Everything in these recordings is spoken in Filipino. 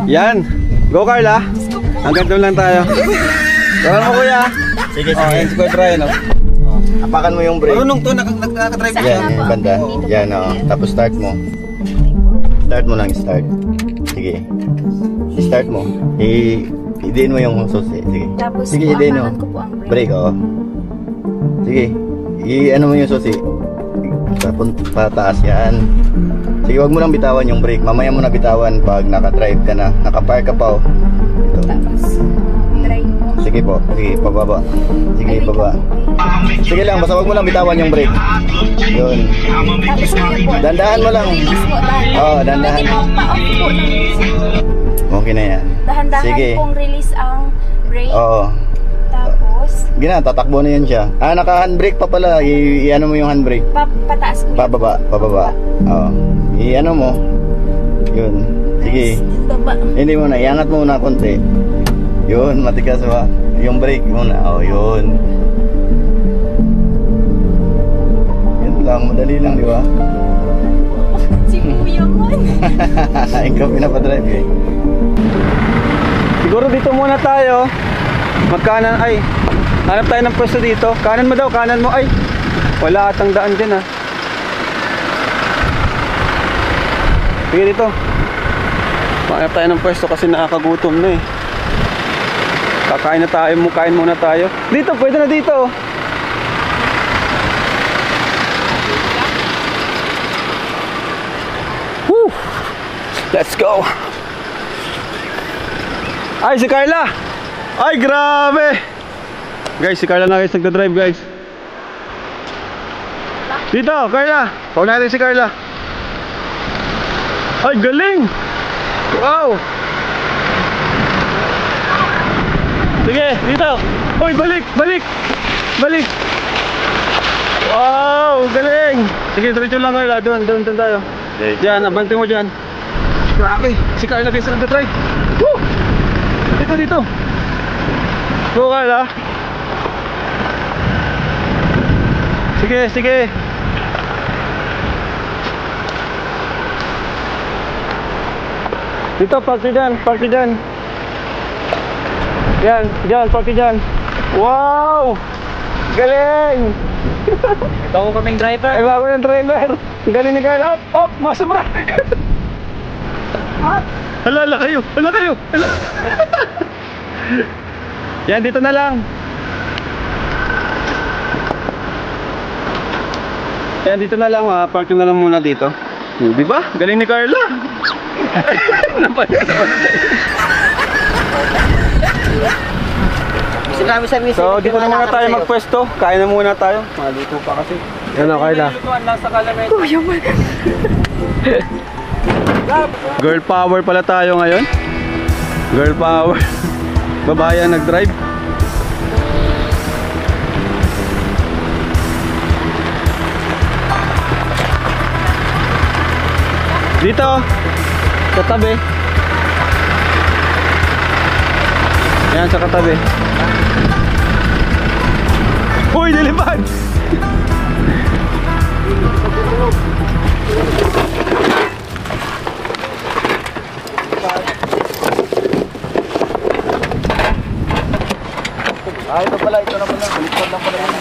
Yan. Go Carla. Hanggang doon lang tayo. Gawin mo kuya. Sige, Oh, sige. yan si Kuya Brian. Oh. Apakan mo yung brake. Marunong to, nakadrive siya. Yan, yung banda. Yan, tapos start mo. Start mo lang, start. Sige. I-start mo. I-diin mo yung susi. Sige. Tapos Sige, i-diin mo. aangan ko po ang Brake, Sige. I-ano mo yung susi. Pataas yan. Sige, wag mo lang bitawan yung brake. Mamaya mo na bitawan pag naka-drive ka na. Naka-park ka pa, Ito. Tapos, drive mo. Sige po. Sige, pababa. Sige, baba. Sige lang, basta wag mo lang bitawan yung brake. Yun. Tapos kuya po. Dandahan mo lang. Release po, dahan-dahan. Oo, dandahan. Hindi po pa-off po ng release. Okay na yan. Dahan-dahan Sige. pong release ang brake. Oo. Tapos, Tatakbo na yan siya. Naka-handbrake pa pala. I-ano mo yung handbrake. pataas kuya. Pababa. Oo. I-ano mo. Yun. Sige. Baba. Hindi mo na. Iangat mo na konti. Yun. Matigas ba? Yung brake muna. Yun. Yun lang. Madali lang, di ba? Si kuya man. Ikaw pinapadrive eh. Siguro dito muna tayo. Magkanan ay. Hanap tayo ng pwesto dito. Kanan mo daw, kanan mo ay. Wala atang daan dyan ah. Sige dito. Hanap tayo ng pwesto kasi nakakagutom na eh. Kakain na tayo, kain muna tayo. Dito, pwede na dito. Woo! Let's go. Ay, si Carla. Ay, grabe. Guys, si Carla na guys, nagda-drive guys. Dito, Carla. Pau natin si Carla. Ay, galing. Wow. Sige, dito. Uy, balik. Wow, galing. Sige, diretso lang Carla. Doon tayo. Diyan, abante mo dyan. Grabe, si Carla guys, nagda-drive. Woo! Dito. Go Carla. Sige. Dito, park nyo dyan. Yan, park nyo dyan. Wow! Galing! Ito ako kaming driver. Ay, bago ng driver. Galing ni Carla. Oh, masabra. Hala kayo. Yan, dito na lang. Yan, dito na lang ha. Park na lang muna dito. Di ba? Galing ni Carla. So, dito na muna tayo magpwesto. Kain na muna tayo. Maluto pa kasi. Yan o, Carla. Girl power pala tayo ngayon. Girl power. Babayan nag-drive. Dito, sa tabi. Yan, sa katabi. Uy, nilipad! Ito na pala. Baliktad lang pala yun.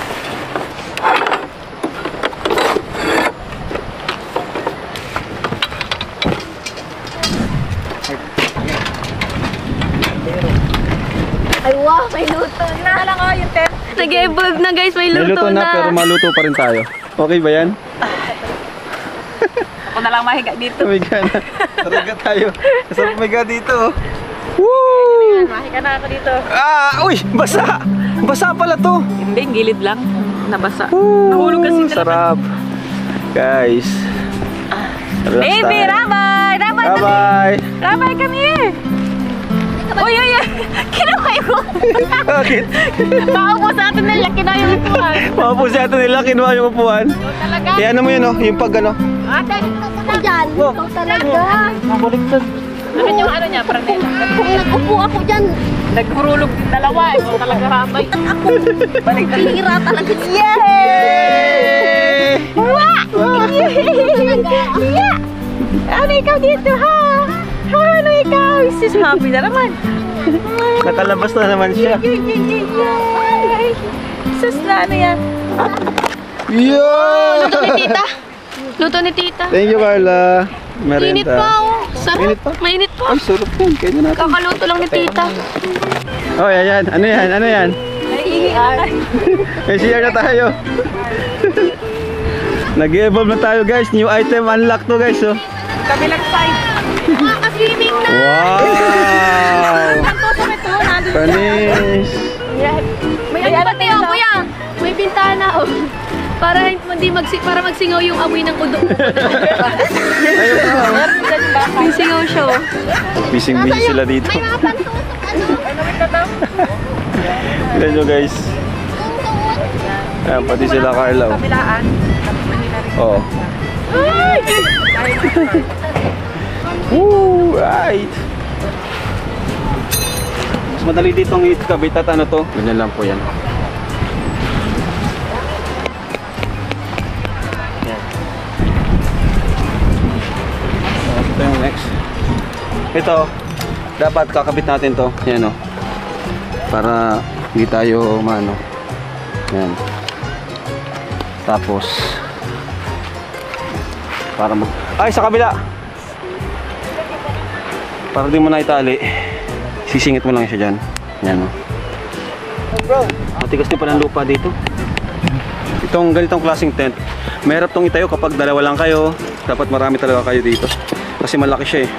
Ay wow, may luto na. Alam ko yung tent. Nag-evolve na guys, may luto na. Pero maluto pa rin tayo. Okay ba yan? Ako na lang mahiga dito. Umiga na. Taraga tayo. Kasama umiga dito. Woo! Mahiga na ako dito. Uy! Basa! Basa pala to. Hindi, gilid lang. Nabasa. Woo! Nahulog kasi talaga. Sarap. Guys. Baby, Rabay! Bye-bye! Rabay, come here! Uy! Kinaway mo! Bakit? Paupo sa atin nila, kinaway yung upuan. Mapo siya ito nila, kinuha yung upuan. Talaga? Kaya ano mo yun, oh, yung pag ano. Ate! Ako dyan. Ikaw talaga. Ano yung ano niya, parang nila? Kung nag-upo ako dyan, Naghurulog dalawa, ikaw talaga Rabay. ako Balik na. tira talaga. Yay! Yeah! Ano ikaw dito ha? Ano ikaw? Sis, happy na naman. Nakalabas na naman siya. Sus na ano yan? Yo! Luto ni tita. Luto ni tita. Thank you, Carla. Merenda. Mainit pa oh. Sarap. Mainit pa? Mainit pa. Ay, sarap yan. Kaya natin. Kakaluto lang ni tita. Oh, yan. Ano yan? Ano yan? May share na tayo. Nag-evolve na tayo, guys. New item unlock to, guys. Oh. Kabilang side. Makaka-swimming na. Wow! Panis! May ano pati oh, kuya. May bintana oh. Para para magsingaw yung amoy ng udo. Ayun na. Yung singaw siya oh. Bising-busy sila dito. May mga pantusok ano. Tignan nyo, guys. Ayan, pati sila Carla. Oh. Kabilaan. Oo. Woo! Right! Mas madali ditong ikabit at ano to. Ganyan lang po yan. Ito yung next. Ito, dapat kakabit natin to. Yan o. Para hindi tayo maano. Yan. Tapos para mag... Ay, sa kabila! Para di mo na itali, sisingit mo lang siya dyan. Yan o. Matigas din pa ng lupa dito. Itong ganitong klaseng tent, mahirap tong itayo kapag dalawa lang kayo. Dapat marami talaga kayo dito. Kasi malaki siya eh.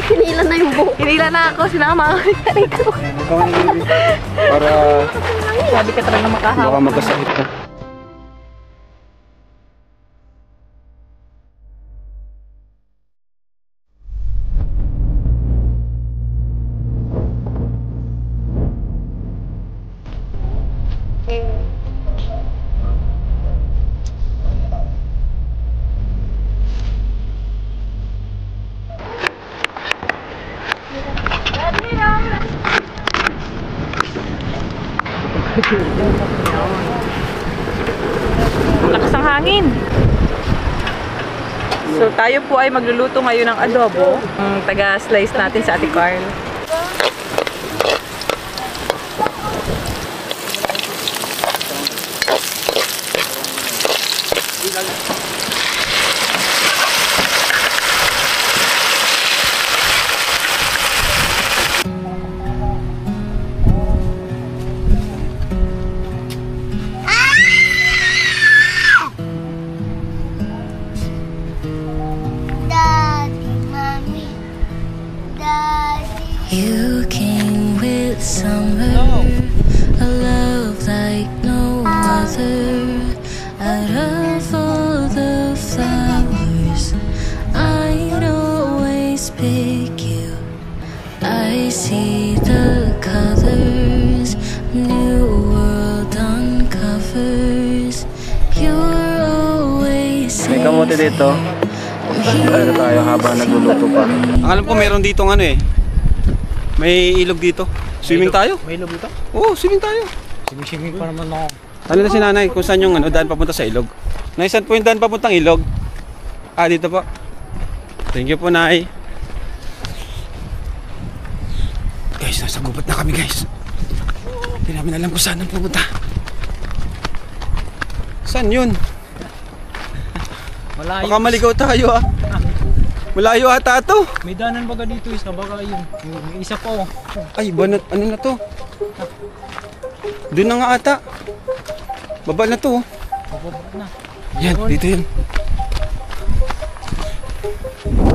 Kinila na yung buhok. Hinila na ako, sinama ako. Para Sabi ka talaga makahawak. baka magkasakit ka. Lakas ng hangin. So tayo po ay magluluto ngayon ng adobo. Ang taga-slice natin sa Ate Carl. You came with summer, a love like no other. Out of all the flowers, I'd always pick you. I see the colors, new world uncovers. You're always May kamote dito. Ano tayo habang nagluluto pa. Ang alam ko meron dito ano eh. May ilog dito. Swimming tayo? May ilog dito? Oo, swimming tayo. Swimming pa naman ako. Ano na si nanay kung saan yung ano, daan papunta sa ilog? Nay, saan po yung daan papuntang ilog? Ah, dito po. Thank you po, nay. Guys, nasa gubat na kami, guys. Hindi namin alam kung saan ang pupunta. Saan yun? Malayo. Baka maligaw tayo ah. Malayo ata to. May danan baga dito isa, baka yun. May isa pa oh. Ay, banat, ano na to? Doon na nga ata. Baba na to. Pababa na. Yan, dito yun.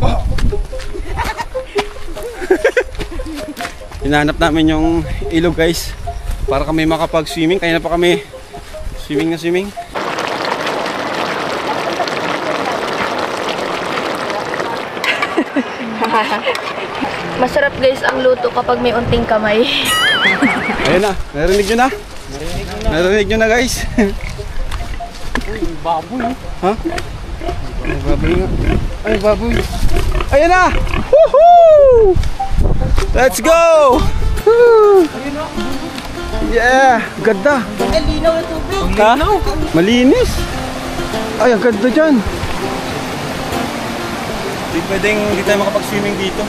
Oh. Hinahanap namin yung ilog, guys. Para kami makapag-swimming. Kaya na pa kami swimming na swimming. Masarap guys ang luto kapag may unting kamay. Ayun na, narinig nyo na? Narinig nyo na, guys. Uy, baboy oh. Ha? Ay, baboy nga. Ay, baboy. Ayun na! Woohoo! Let's go! Woo! Yeah! Ganda! Ay, linaw yung tubig. Ha? Malinis! Ay, ang ganda dyan! Hindi tayo makapag-swimming dito.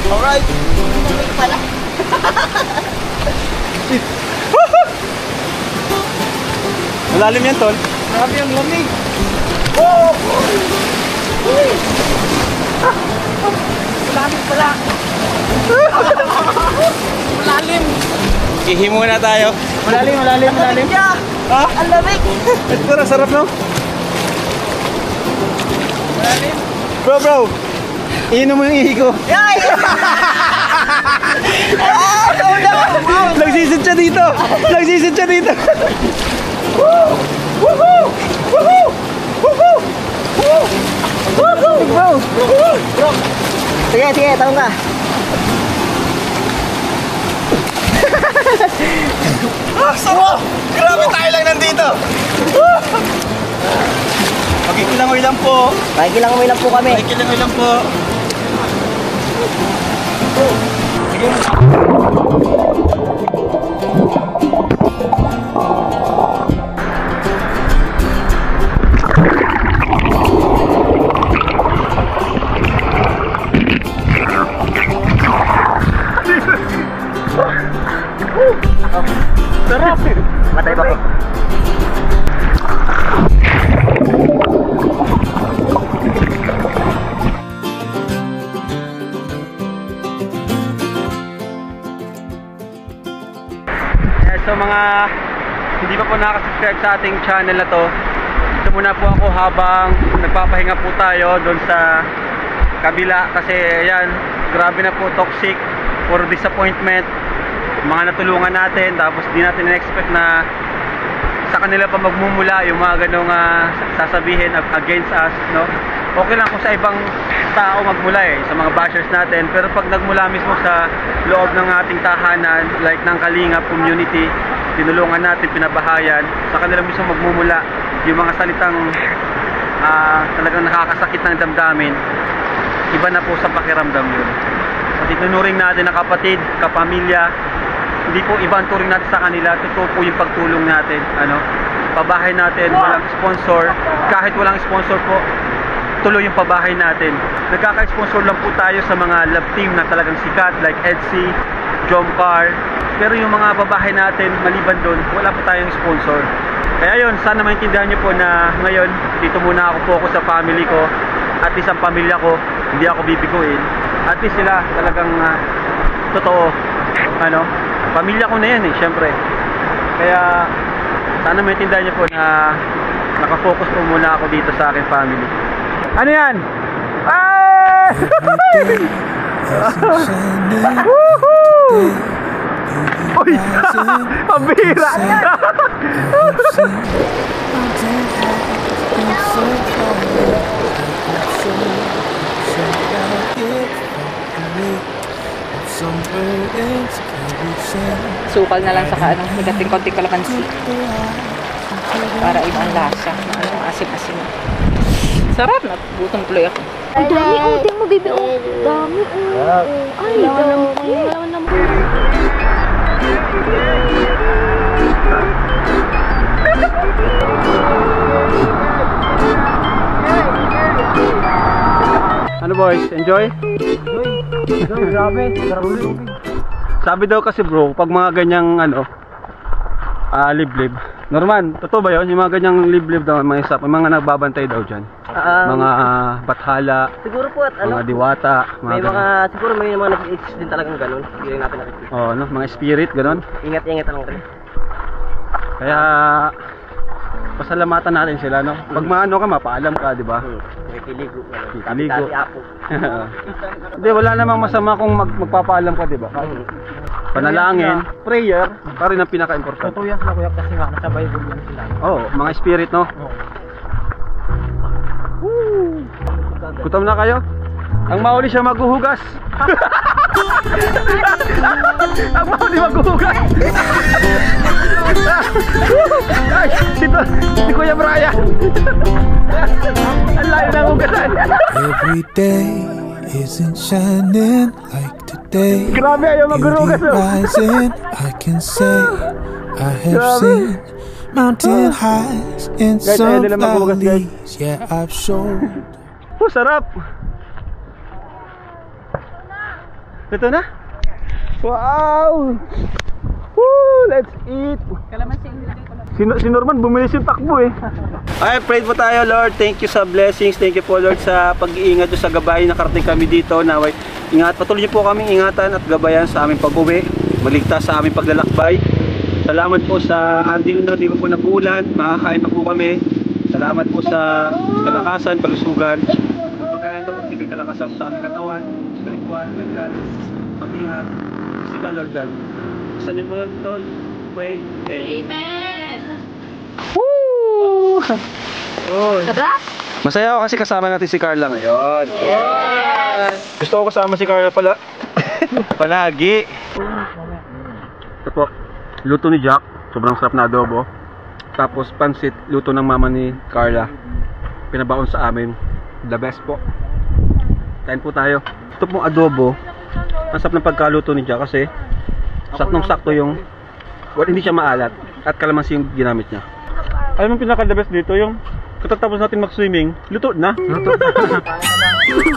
Alright. Tubig pala. Malalim yan, tol. Grabe ang lamig. Malalim pala. Malalim. Ihi muna tayo. Malalim. Ha? Ang lamig. Pero sarap, no? Malalim. Bro. Iinom mo yung ihi ko. Yay! Nagsisid siya dito. Bro. Sige, tawag ka. Sarap! Grabe tayo lang nandito. Pakikilangoy lang po. Pakikilangoy lang po kami. Sarap! Matay ba ko? So mga hindi pa po nakasubscribe sa ating channel na to, ito muna po ako habang nagpapahinga po tayo doon sa kabila kasi ayan, grabe na po, toxic, puro disappointment, mga natulungan natin tapos di natin na-expect na sa kanila pa magmumula yung mga ganong sasabihin against us, no? Okay lang kung sa ibang tao magmula sa mga bashers natin, pero pag nagmula mismo sa loob ng ating tahanan like ng Kalingap community, tinulungan natin, pinabahayan, sa kanila mismo magmumula yung mga salitang talagang nakakasakit ng damdamin, iba na po sa pakiramdam yun. At itunuring natin na kapatid, kapamilya, hindi po iba ang turing natin sa kanila, totoo po yung pagtulong natin, pabahay natin, walang sponsor, kahit walang sponsor po, tuloy yung pabahay natin. Nagkaka-sponsor lang po tayo sa mga love team na talagang sikat like Edsy, Jomcar, pero yung mga babahay natin maliban doon, wala po tayong sponsor. Kaya yun, sana maintindihan nyo po na ngayon dito muna ako focus sa family ko, at least ang pamilya ko hindi ako bibiguin, at least sila talagang totoo, pamilya ko na yan syempre. Kaya sana maintindihan nyo po na nakafocus po muna ako dito sa akin family. Ano yan? Ah! Uy! Pabira! Sukal na lang sa higating konting kalamansi. Para ibang lasa. Asim-asim. Sarap na. Gutom tuloy ako. Ang dami, tingnan mo, baby. Dami, Ay, dami. Wala naman. Ano boys, enjoy? Enjoy, grabe. Sabi daw kasi bro, pag mga ganyang liblib. Norman, totoo ba yun? Yung mga ganyang liblib daw, mga nagbabantay daw dyan. Mga bathala, Siguro po at mga diwata, siguro may mga nag-i-itch din talagang ganun. Hindi rin natin nakikita. oh, mga spirit, gano'n. Ingat-ingat lang rin. Kaya pasalamatan natin sila, no? Pag maano ka, mapaalam ka, di ba? May kiligo. Kiligo. Apo. Hindi, wala namang masama kung magpapaalam ka, di ba? Panalangin, prayer, pa rin ang pinaka-importante. Tutuyak na kuyak kasi nga, nasa Bible yan sila. Oh, mga spirit, no? Gutom na kayo? Ang mauli siya maghuhugas. Ang mauli maghuhugas. Ay, si Kuya Brian. Ang layo ng hugasan. Every day isn't shining like today. day. Grabe, ayaw maghurugas. Rising, I can say I have seen mountain highs and Guys, ayaw some nila maghurugas, guys. valleys. Yeah, I've shown. Oh, sarap. Ito na. Wow. Woo, let's eat. Si Norman bumili yung takbo eh. Ay, pray po tayo, Lord. Thank you sa blessings. Thank you po, Lord, sa pag-iingat sa gabay. Nakarating kami dito. Naway, patuloy niyo po kaming ingatan at gabayan sa aming pag-uwi. Maligtas sa aming paglalakbay. Salamat po sa andin na di po nabulan. Makakain pa po kami. Salamat po sa kalakasan, kalusugan. Pagkain po, sige kalakasan sa aming katawan. Spiritual, mental, pag-ingat. Physical, Lord God. Sa niyo mga tol, pray. Amen! Woo! Oh. Sarap! Masaya ako kasi kasama natin si Carla ngayon. Gusto ko kasama si Carla pala. Palagi. Ito po, luto ni Jack. Sobrang sarap na adobo. Tapos pansit, luto ng mama ni Carla. Pinabaon sa amin. The best po. Kain po tayo. Ito pong adobo. Ang sarap ng pagkaluto ni Jack kasi saktong-sakto yung hindi siya maalat at kalamansi yung ginamit niya. Alam mo pinaka-the best dito yung katatapos natin mag-swimming, luto na. Luto.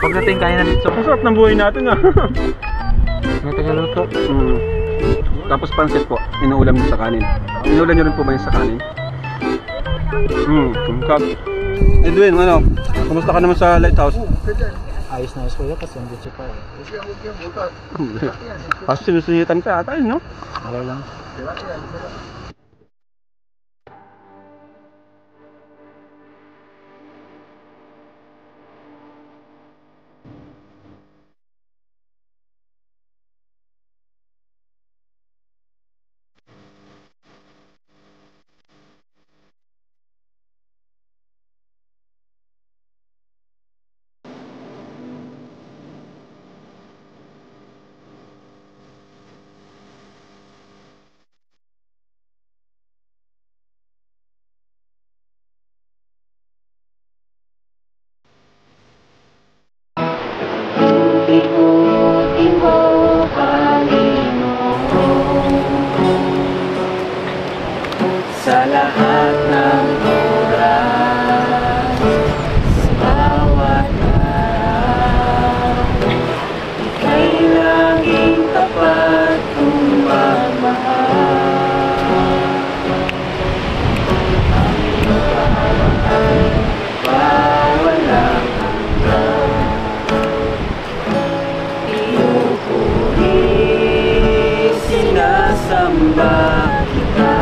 Pagdating kaya na dito. Ang sarap ng buhay natin ah. May tagaluto. Tapos pansit po, inuulam niyo sa kanin. Inuulam niyo rin po ba yun sa kanin? Kumkab. Edwin, ano? Kumusta ka naman sa lighthouse? Ayos na kuya kasi hindi siya pa eh. Kasi sinusunyitan ka ata no? Wala lang. Sa lahat ng oras, sa bawat araw, ika'y laging tapat kong magmahal. Ang iyong kahabaan ay walang hanggan. Pinupuri, sinasamba kita.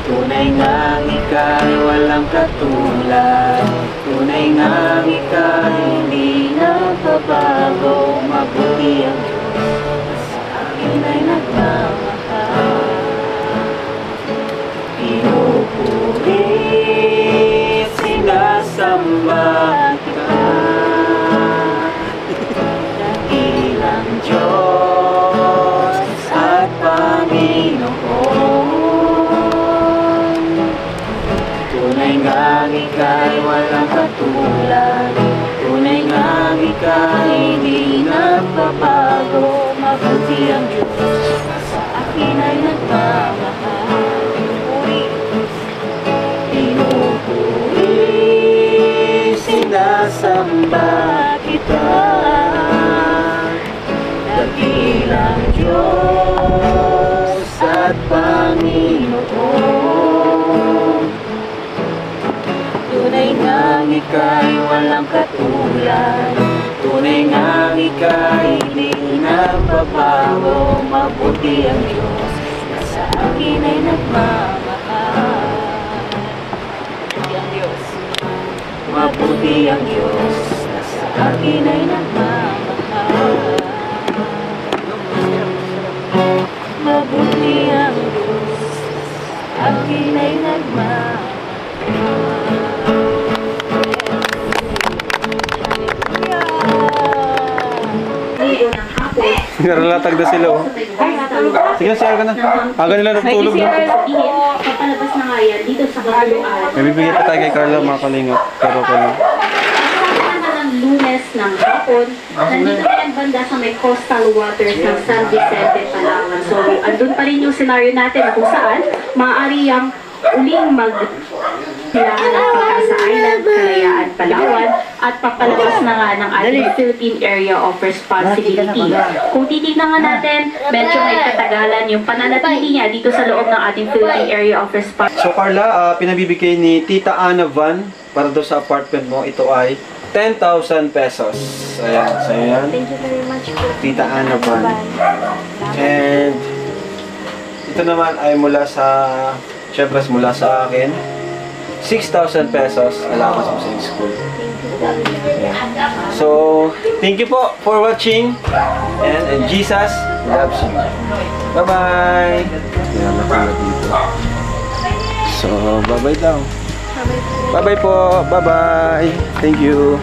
Tunay ngang ika'y walang katulad. Tunay ngang ika'y hindi nagbabago. Mabuti ang Diyos sa akin ay nagmamahal. Pinupuri, sinasamba kita. Dakilang Diyos at Panginoon. Tunay ngang ika'y walang katulad. Tunay ngang ika'y hindi nagbabago. Mabuti ang Diyos sa akin ay nagmamahal. Pinupuri, sinasamba kita. Dakilang Diyos at Panginoon. Tunay ngang ika'y walang katulad. Tunay ngang ika'y hindi nagbabago. Mabuti ang Diyos na sa akin ay nagmamahal. Mabuti ang Diyos na sa akin ay nagmamahal. Mabuti ang Diyos sa akin ay nagmamahal. Naralatag na sila oh. Sige, share ka na. Aga nila natutulog na. Papalabas na nga yan dito sa Kaluan. May bibigay pa tayo kay Carla, mga kalingap. Pero ko lang. Naman ang Lunes ng hapon, nandito na yung banda sa may coastal waters ng San Vicente, Palawan. So, andun pa rin yung scenario natin kung saan maaari yung uling kailangan ng Pag-asa Island, Kalayaan, Palawan, at papalabas na nga ng ating Philippine Area of Responsibility. Kung titignan nga natin, medyo may katagalan yung pananatili niya dito sa loob ng ating Philippine Area of Responsibility. So Carla, pinabibigay ni Tita Ana Van para doon sa apartment mo. Ito ay 10,000 pesos. Ayan, so yan. Thank you very much po. Tita Ana Van. And ito naman ay mula sa, syempre mula sa akin, 6,000 pesos allowance mo sa school. So, thank you po for watching. And Jesus loves you. Bye-bye. So, bye-bye daw. Bye-bye po. Bye-bye. Thank you.